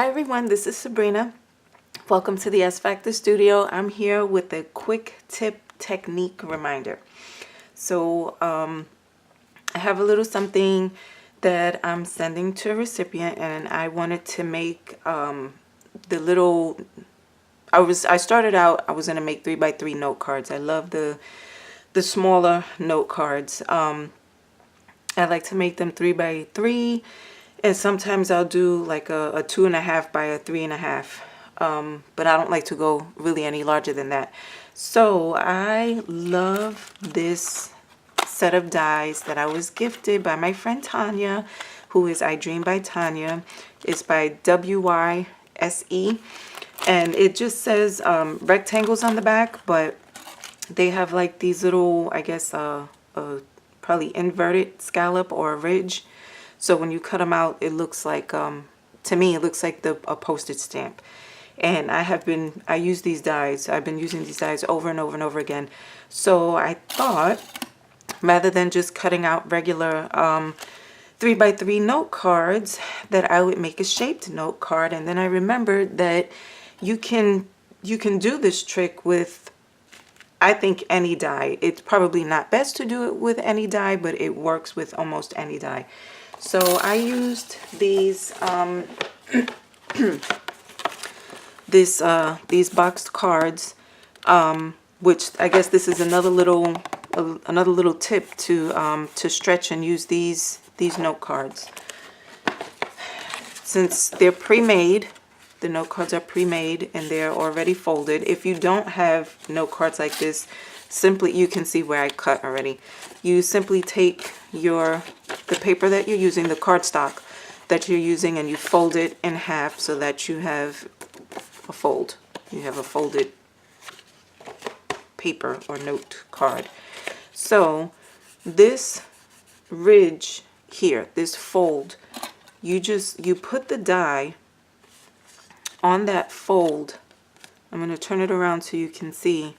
Hi everyone, this is Sabrina. Welcome to the S Factor Studio. I'm here with a quick tip technique reminder. So I have a little something that I'm sending to a recipient, and I wanted to make the little, I started out, I was going to make 3x3 note cards. I love the smaller note cards. I like to make them 3x3. And sometimes I'll do like a 2.5 by a 3.5. But I don't like to go really any larger than that. So I love this set of dies that I was gifted by my friend Tanya, who is I Dream by Tanya. It's by WYSE. And it just says rectangles on the back, but they have like these little, I guess, probably inverted scallop or a ridge. So when you cut them out, it looks like, to me, it looks like a postage stamp. And I use these dies. I've been using these dies over and over and over again. So I thought, rather than just cutting out regular 3x3 note cards, that I would make a shaped note card. And then I remembered that you can do this trick with, I think, any die. It's probably not best to do it with any die, but it works with almost any die. So I used these these boxed cards, which I guess this is another little tip to stretch and use these note cards. Since they're pre-made, the note cards are pre-made and they're already folded. If you don't have note cards like this, simply, you can see where I cut already. You simply take the paper that you're using, the cardstock that you're using, and you fold it in half so that you have a fold. You have a folded paper or note card. So this ridge here, this fold, you put the die on that fold. I'm going to turn it around so you can see.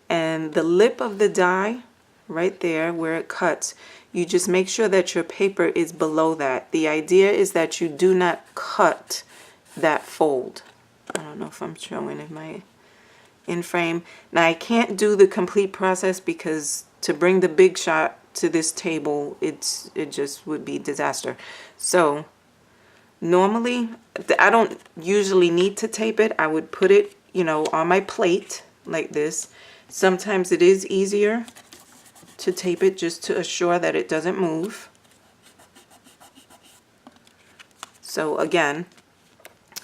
And the lip of the die, right there where it cuts, you just make sure that your paper is below that. The idea is that you do not cut that fold. I don't know if I'm showing in my in frame. Now I can't do the complete process because to bring the big shot to this table, it just would be disaster. So normally, I don't usually need to tape it. I would put it, on my plate like this. Sometimes it is easier to tape it just to assure that it doesn't move. So again,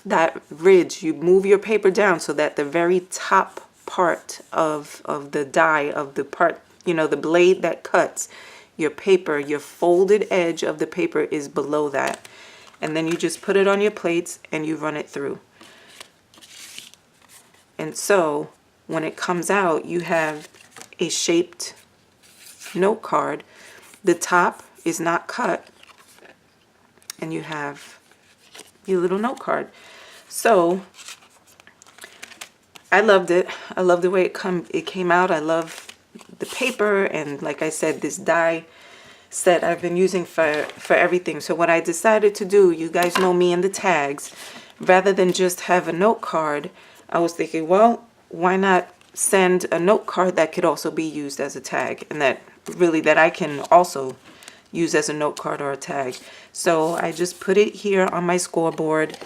that ridge, you move your paper down so that the very top part of the die, of the part, the blade that cuts your paper, your folded edge of the paper is below that. And then you just put it on your plates and you run it through. And so when it comes out, you have a shaped note card. The top is not cut, and you have your little note card. So I loved it. I love the way it came out. I love the paper, and like I said, this die set I've been using for everything. So what I decided to do, you guys know me and the tags, rather than just have a note card, I was thinking, well, why not send a note card that could also be used as a tag, and that I can also use as a note card or a tag. So I just put it here on my scoreboard,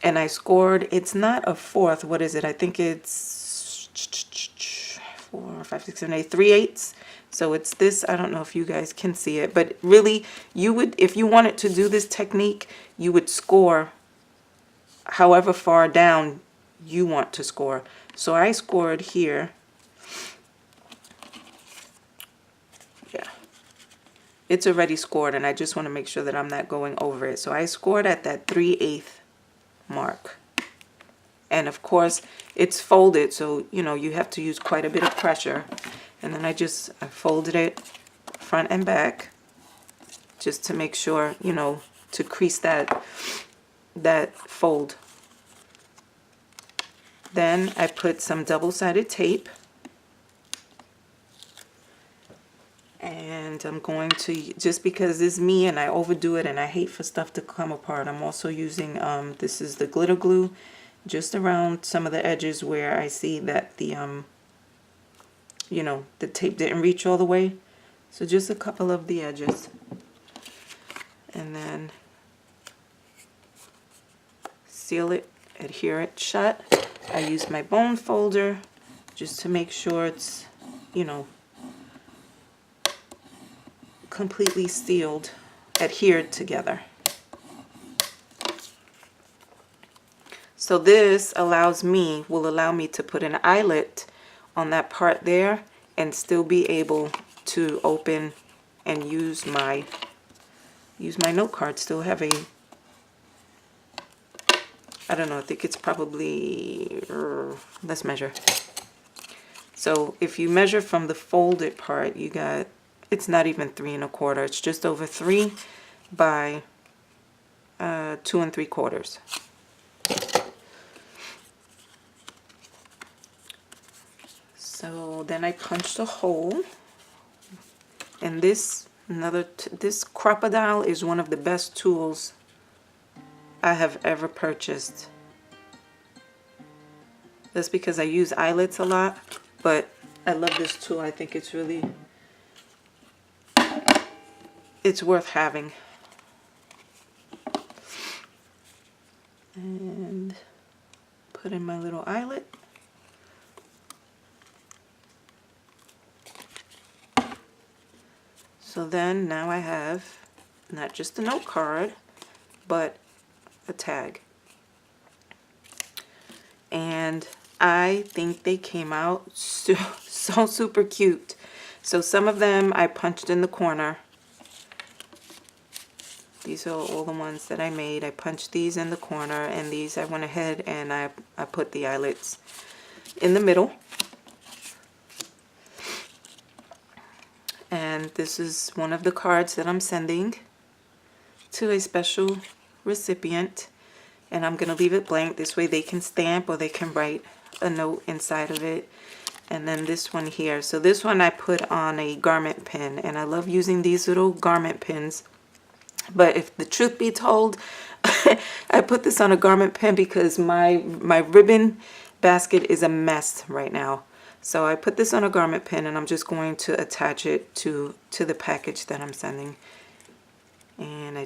and I scored. It's not a fourth. What is it? I think it's 4, 5, 6, 7, 8, 3/8. So it's this. I don't know if you guys can see it, but really, you would, if you wanted to do this technique, you would score however far down you want to score. So I scored here. Yeah, it's already scored, and I just want to make sure that I'm not going over it. So I scored at that 3/8 mark. And of course, it's folded, so you have to use quite a bit of pressure. And then I folded it front and back just to make sure, to crease that fold. Then I put some double-sided tape, And I'm going to, just because it's me and I overdo it and I hate for stuff to come apart, I'm also using, this is the glitter glue, just around some of the edges where I see that the, you know, the tape didn't reach all the way. So just a couple of the edges. And then seal it, adhere it shut. I use my bone folder just to make sure it's, you know, completely sealed, adhered together. So this will allow me to put an eyelet on that part there and still be able to open and use my note card. Still have a, I don't know, I think it's probably, let's measure. So if you measure from the folded part, you got, it's not even 3 1/4. It's just over 3 by 2 3/4. So then I punched a hole, and this crocodile is one of the best tools I have ever purchased. That's because I use eyelets a lot, but I love this tool. I think it's really, it's worth having. And put in my little eyelet. So then now I have not just a note card, but a tag. And I think they came out so super cute. So some of them I punched in the corner. These are all the ones that I made. I punched these in the corner, and these I went ahead and I put the eyelets in the middle. And this is one of the cards that I'm sending to a special recipient. And I'm going to leave it blank. This way they can stamp or they can write a note inside of it. And then this one here. So this one I put on a garment pin. And I love using these little garment pins. But if the truth be told, I put this on a garment pin because my ribbon basket is a mess right now. So I put this on a garment pin, and I'm just going to attach it to the package that I'm sending. And I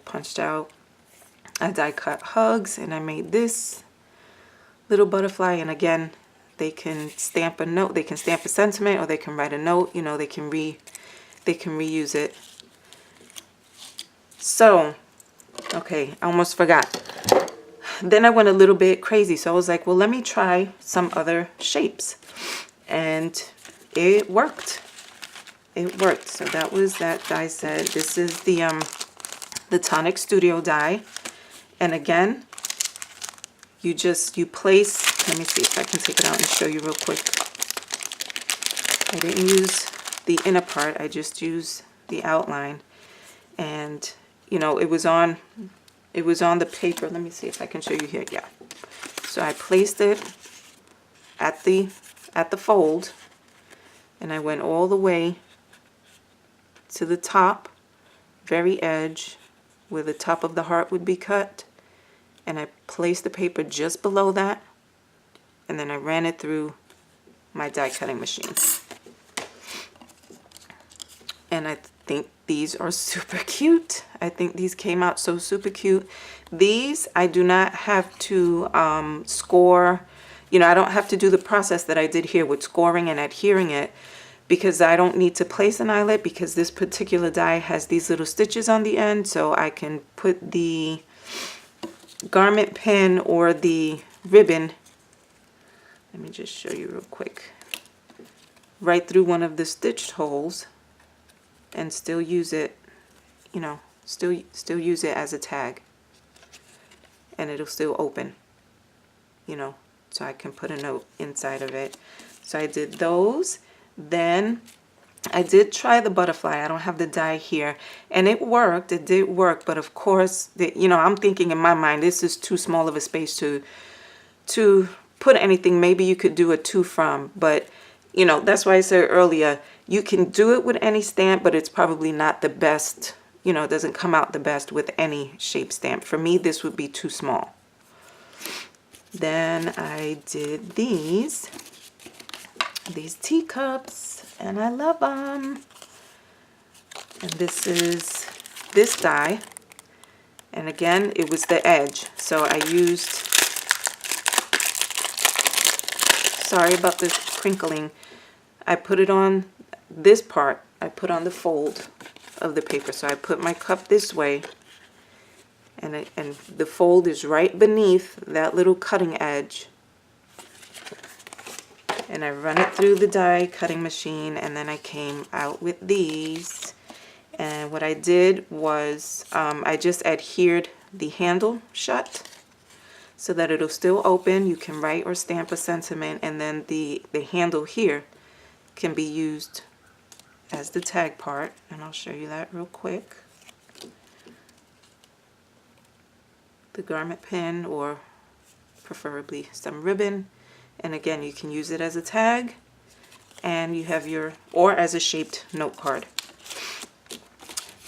punched out, I die cut hugs, and I made this little butterfly. And again, they can stamp a note, they can stamp a sentiment, or they can write a note. You know, they can reuse it. So, okay, I almost forgot. Then I went a little bit crazy. So I was like, well, let me try some other shapes. And it worked. It worked. So that was that die set. This is the Tonic Studio die. And again, you place, let me see if I can take it out and show you real quick. I didn't use the inner part. I just used the outline. And, you know, it was on the paper. Let me see if I can show you here. Yeah. So I placed it at the fold, and I went all the way to the top, very edge, where the top of the heart would be cut, and I placed the paper just below that, and then I ran it through my die cutting machine. And I think these are super cute. I think these came out so super cute. These I do not have to score. You know, I don't have to do the process that I did here with scoring and adhering it, because I don't need to place an eyelet, because this particular die has these little stitches on the end. So I can put the garment pin or the ribbon, let me just show you real quick, right through one of the stitched holes and still use it, you know, still use it as a tag, and it'll still open, you know, so I can put a note inside of it. So I did those. Then I did try the butterfly. I don't have the die here, and it worked. It did work, but of course, you know, I'm thinking in my mind, this is too small of a space to put anything. Maybe you could do a to from, but you know, that's why I said earlier, You can do it with any stamp, but it's probably not the best, you know, it doesn't come out the best with any shape stamp. For me, this would be too small. Then I did these teacups, and I love them. And this is this die. And again, it was the edge. So I used, sorry about this crinkling. I put it on this part. I put on the fold of the paper. So I put my cup this way. And the fold is right beneath that little cutting edge. And I run it through the die cutting machine. And then I came out with these. And what I did was I just adhered the handle shut so that it'll still open. You can write or stamp a sentiment, and then the handle here can be used as the tag part. And I'll show you that real quick. The garment pin, or preferably some ribbon. And again, you can use it as a tag, and you have your, or as a shaped note card.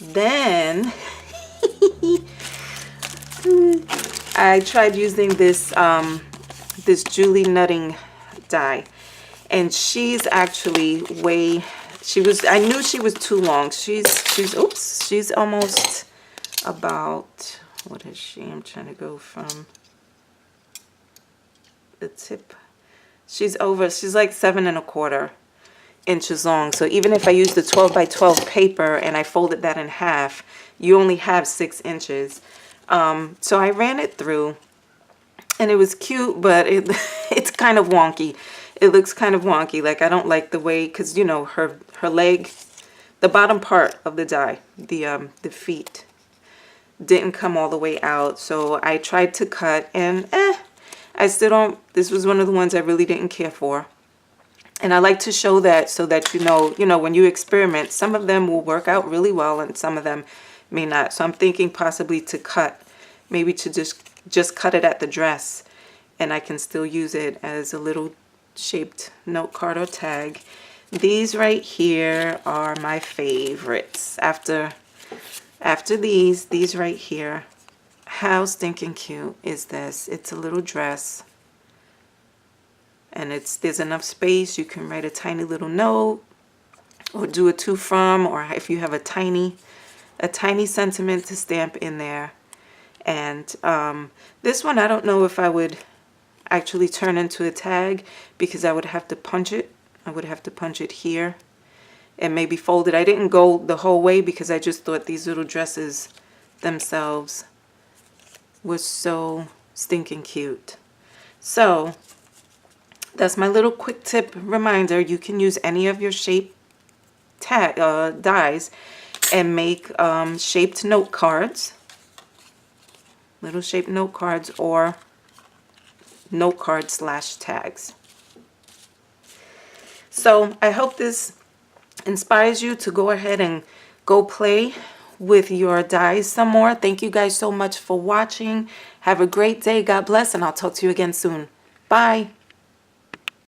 Then I tried using this this Julie Nutting die, and she's actually I knew she was too long. She's almost about, what is she? I'm trying to go from the tip. She's like 7¼ inches long. So even if I use the 12 by 12 paper and I folded that in half, you only have 6 inches. So I ran it through, and it was cute, but it's kind of wonky. It looks kind of wonky. Like, I don't like the way, because you know her leg, the bottom part of the die, the feet didn't come all the way out. So I tried to cut, and I still don't. This was one of the ones I really didn't care for. And I like to show that so that you know, when you experiment, some of them will work out really well and some of them may not. So I'm thinking possibly to cut, maybe to just cut it at the dress, and I can still use it as a little shaped note card or tag. These right here are my favorites. After these right here, how stinking cute is this? It's a little dress. And there's enough space. You can write a tiny little note, or do a to from, or if you have a tiny sentiment to stamp in there. And this one, I don't know if I would actually turn into a tag, because I would have to punch it. I would have to punch it here and maybe fold it. I didn't go the whole way because I just thought these little dresses themselves were so stinking cute. So that's my little quick tip reminder. You can use any of your shape dies and make shaped note cards, little shaped note cards, or note cards / tags. So I hope this inspires you to go ahead and go play with your dies some more. Thank you guys so much for watching. Have a great day. God bless, and I'll talk to you again soon. Bye.